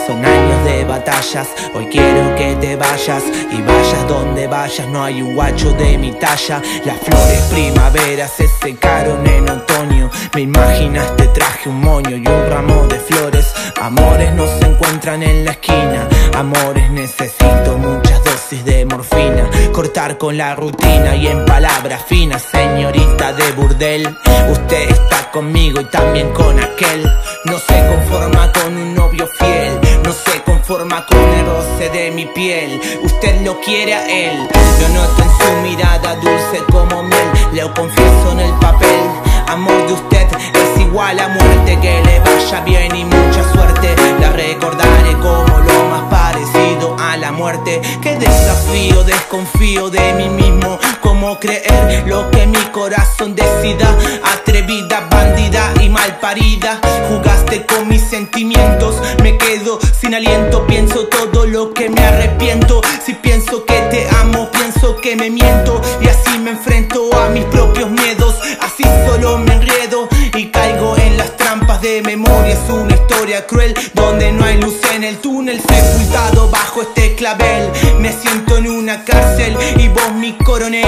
Son años de batallas, hoy quiero que te vayas. Y vayas donde vayas, no hay un guacho de mi talla. Las flores primavera se secaron en otoño. Me imaginaste traje un moño y un ramo de flores. Amores no se encuentran en la esquina. Amores necesito muchas dosis de morfina. Cortar con la rutina y en palabras finas, señorita de burdel, usted está conmigo y también con aquel. No se conforma con un novio fiel, no se conforma con el roce de mi piel. Usted lo quiere a él, lo noto en su mirada dulce como miel. Lo confieso en el papel, amor de usted es igual a muerte. Que le vaya bien y mucha suerte. La recordaré como lo más parecido a la muerte. Que desafío, desconfío de mí mismo. Cómo creer lo que mi corazón decida. Atrevida, bandida y malparida, jugaste con mis sentimientos. Me quedo sin aliento, pienso todo lo que me arrepiento. Si pienso que te amo, pienso que me miento. Y así me enfrento a mis propios miedos. Así solo me enredo y caigo en las trampas de memoria. Es una historia cruel donde no hay luz en el túnel. Sepultado bajo este clavel, me siento en una cárcel y vos mi coronel.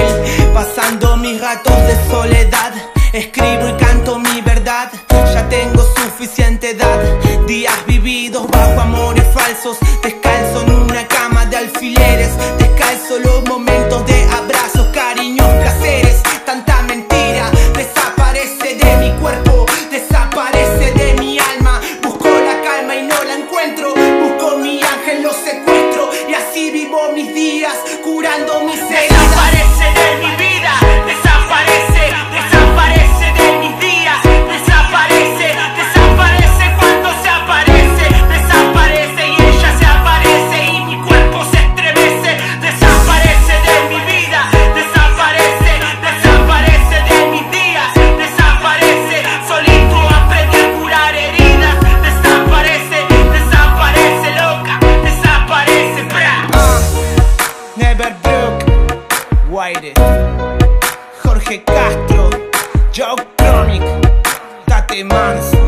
Pasando mis ratos de soledad, escribo y canto mi verdad. Ya tengo suficiente edad, días vividos bajo amores falsos. Descalzo en una cama de alfileres, descalzo los momentos de abrazos, cariños placeres. Tanta mentira desaparece de mi cuerpo, desaparece de mi alma. Busco la calma y no la encuentro, busco mi ángel, lo secuestro. Y así vivo mis días, curando mis heridas. Desaparece de mi vida, desaparece, desaparece de mis días. Desaparece, desaparece cuando se aparece. Desaparece y ella se aparece y mi cuerpo se estremece. Desaparece de mi vida, desaparece, desaparece de mis días. Desaparece, solito aprendí a curar heridas. Desaparece, desaparece loca, desaparece, bra. Never broke, White, Jorge Castro, Joe Chronic, Tate Mans.